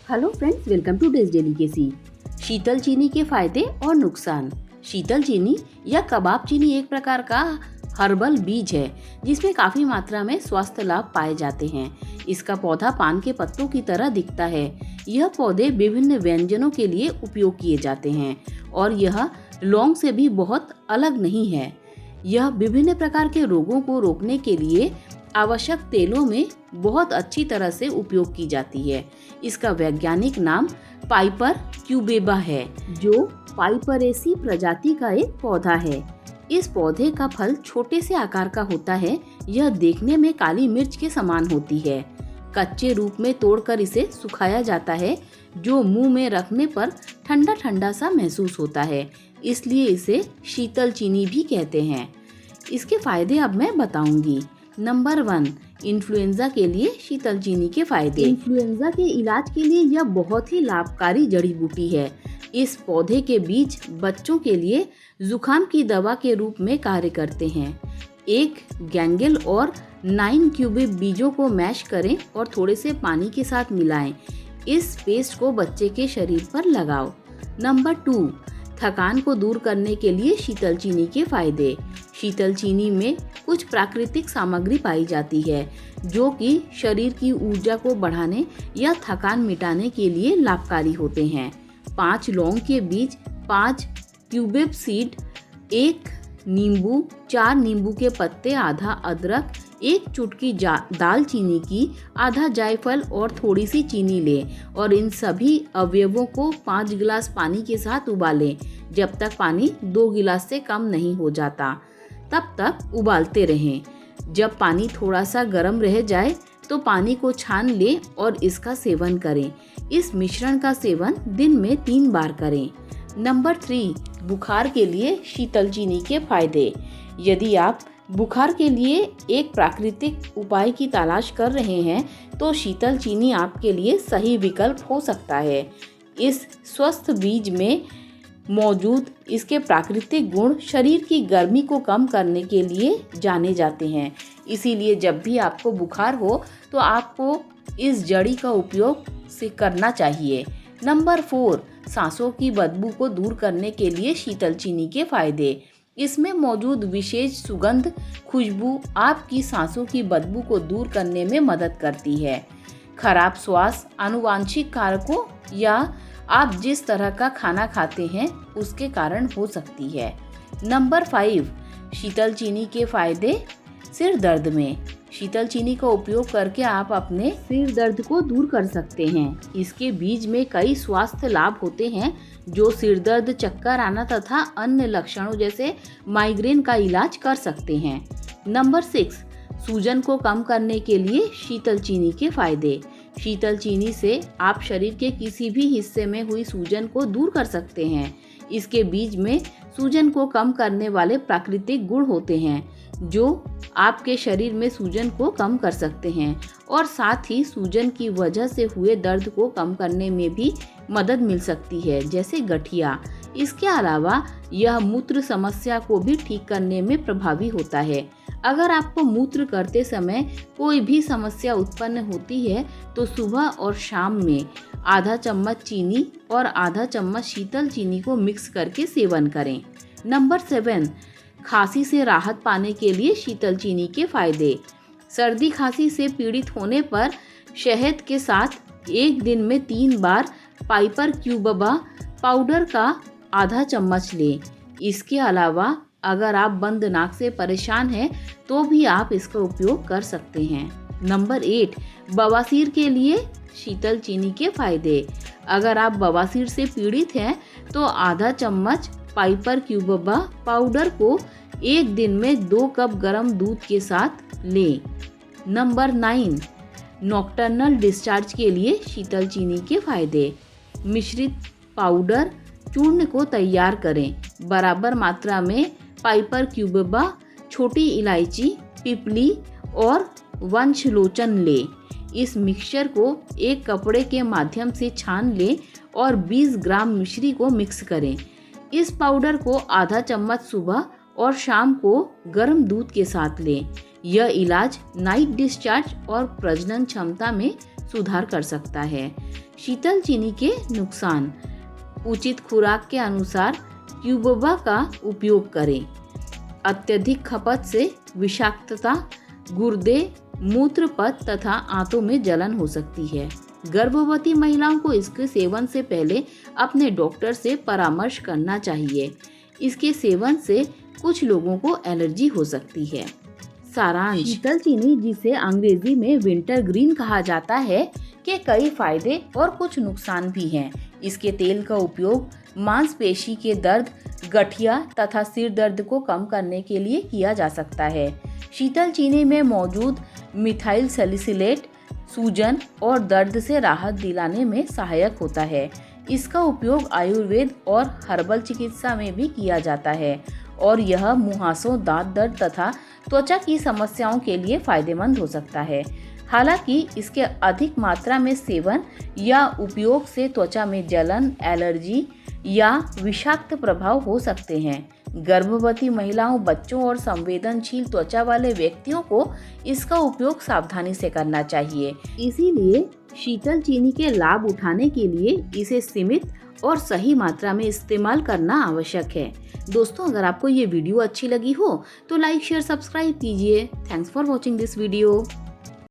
Hello friends, welcome to days delicacy. शीतल चीनी के फायदे और नुकसान। शीतल चीनी या कबाब चीनी एक प्रकार का हर्बल बीज है जिसमें काफी मात्रा में स्वास्थ्य लाभ पाए जाते हैं। इसका पौधा पान के पत्तों की तरह दिखता है। यह पौधे विभिन्न व्यंजनों के लिए उपयोग किए जाते हैं और यह लौंग से भी बहुत अलग नहीं है। यह विभिन्न प्रकार के रोगों को रोकने के लिए आवश्यक तेलों में बहुत अच्छी तरह से उपयोग की जाती है। इसका वैज्ञानिक नाम पाइपर क्यूबेबा है, जो पाइपरेसी प्रजाति का एक पौधा है। इस पौधे का फल छोटे से आकार का होता है। यह देखने में काली मिर्च के समान होती है। कच्चे रूप में तोड़कर इसे सुखाया जाता है, जो मुंह में रखने पर ठंडा ठंडा सा महसूस होता है, इसलिए इसे शीतल चीनी भी कहते हैं। इसके फायदे अब मैं बताऊंगी। नंबर 1, इन्फ्लुएंजा के लिए शीतल चीनी के फायदे। इन्फ्लुएंजा के इलाज के लिए यह बहुत ही लाभकारी जड़ी बूटी है। इस पौधे के बीज बच्चों के लिए जुकाम की दवा के रूप में कार्य करते हैं। एक गैंगल और 9 क्यूबिक बीजों को मैश करें और थोड़े से पानी के साथ मिलाएं। इस पेस्ट को बच्चे के शरीर पर लगाओ। नंबर 2, थकान को दूर करने के लिए शीतल चीनी के फायदे। शीतल चीनी में कुछ प्राकृतिक सामग्री पाई जाती है जो कि शरीर की ऊर्जा को बढ़ाने या थकान मिटाने के लिए लाभकारी होते हैं। 5 लौंग के बीज, 5 क्यूबेब सीड, 1 नींबू, 4 नींबू के पत्ते, आधा अदरक, 1 चुटकी दालचीनी की, आधा जायफल और थोड़ी सी चीनी लें और इन सभी अवयवों को 5 गिलास पानी के साथ उबालें। जब तक पानी 2 गिलास से कम नहीं हो जाता तब तक उबालते रहें। जब पानी थोड़ा सा गर्म रह जाए तो पानी को छान लें और इसका सेवन करें। इस मिश्रण का सेवन दिन में 3 बार करें। नंबर 3, बुखार के लिए शीतल चीनी के फायदे। यदि आप बुखार के लिए एक प्राकृतिक उपाय की तलाश कर रहे हैं तो शीतल चीनी आपके लिए सही विकल्प हो सकता है। इस स्वस्थ बीज में मौजूद इसके प्राकृतिक गुण शरीर की गर्मी को कम करने के लिए जाने जाते हैं। इसीलिए जब भी आपको बुखार हो तो आपको इस जड़ी का उपयोग से करना चाहिए। नंबर 4, सांसों की बदबू को दूर करने के लिए शीतल चीनी के फायदे। इसमें मौजूद विशेष सुगंध खुशबू आपकी सांसों की बदबू को दूर करने में मदद करती है। खराब श्वास आनुवांशिक कारकों या आप जिस तरह का खाना खाते हैं उसके कारण हो सकती है। नंबर 5, शीतल चीनी के फायदे सिर दर्द में। शीतल चीनी का उपयोग करके आप अपने सिर दर्द को दूर कर सकते हैं। इसके बीज में कई स्वास्थ्य लाभ होते हैं जो सिर दर्द, चक्कर आना तथा अन्य लक्षणों जैसे माइग्रेन का इलाज कर सकते हैं। नंबर 6, सूजन को कम करने के लिए शीतल चीनी के फायदे। शीतल चीनी से आप शरीर के किसी भी हिस्से में हुई सूजन को दूर कर सकते हैं। इसके बीज में सूजन को कम करने वाले प्राकृतिक गुण होते हैं जो आपके शरीर में सूजन को कम कर सकते हैं और साथ ही सूजन की वजह से हुए दर्द को कम करने में भी मदद मिल सकती है, जैसे गठिया। इसके अलावा यह मूत्र समस्या को भी ठीक करने में प्रभावी होता है। अगर आपको मूत्र करते समय कोई भी समस्या उत्पन्न होती है तो सुबह और शाम में आधा चम्मच चीनी और आधा चम्मच शीतल चीनी को मिक्स करके सेवन करें। नंबर 7, खांसी से राहत पाने के लिए शीतल चीनी के फायदे। सर्दी खांसी से पीड़ित होने पर शहद के साथ एक दिन में 3 बार पाइपर क्यूबेबा पाउडर का आधा चम्मच लें। इसके अलावा अगर आप बंद नाक से परेशान हैं तो भी आप इसका उपयोग कर सकते हैं। नंबर 8, बवासीर के लिए शीतल चीनी के फायदे। अगर आप बवासीर से पीड़ित हैं तो आधा चम्मच पाइपर क्यूबेबा पाउडर को एक दिन में 2 कप गर्म दूध के साथ लें। नंबर 9, नॉकटर्नल डिस्चार्ज के लिए शीतल चीनी के फायदे। मिश्रित पाउडर चूर्ण को तैयार करें। बराबर मात्रा में पाइपर क्यूबेबा, छोटी इलायची, पिपली और वंशलोचन लें। इस मिक्सचर को एक कपड़े के माध्यम से छान लें और 20 ग्राम मिश्री को मिक्स करें। इस पाउडर को आधा चम्मच सुबह और शाम को गर्म दूध के साथ लें। यह इलाज नाइट डिस्चार्ज और प्रजनन क्षमता में सुधार कर सकता है। शीतल चीनी के नुकसान। उचित खुराक के अनुसार क्यूबोबा का उपयोग करें। अत्यधिक खपत से विषाक्तता, गुर्दे, मूत्र पथ तथा आंतों में जलन हो सकती है। गर्भवती महिलाओं को इसके सेवन से पहले अपने डॉक्टर से परामर्श करना चाहिए। इसके सेवन से कुछ लोगों को एलर्जी हो सकती है। सारांश। शीतल चीनी, जिसे अंग्रेजी में विंटर ग्रीन कहा जाता है, के कई फायदे और कुछ नुकसान भी हैं। इसके तेल का उपयोग मांसपेशी के दर्द, गठिया तथा सिर दर्द को कम करने के लिए किया जा सकता है। शीतल चीनी में मौजूद मिथाइल सैलिसिलेट सूजन और दर्द से राहत दिलाने में सहायक होता है। इसका उपयोग आयुर्वेद और हर्बल चिकित्सा में भी किया जाता है और यह मुहासों, दांत दर्द तथा त्वचा की समस्याओं के लिए फायदेमंद हो सकता है। हालांकि इसके अधिक मात्रा में सेवन या उपयोग से त्वचा में जलन, एलर्जी या विषाक्त प्रभाव हो सकते हैं। गर्भवती महिलाओं, बच्चों और संवेदनशील त्वचा वाले व्यक्तियों को इसका उपयोग सावधानी से करना चाहिए। इसीलिए शीतल चीनी के लाभ उठाने के लिए इसे सीमित और सही मात्रा में इस्तेमाल करना आवश्यक है। दोस्तों, अगर आपको ये वीडियो अच्छी लगी हो तो लाइक, शेयर, सब्सक्राइब कीजिए। Thanks for watching this video.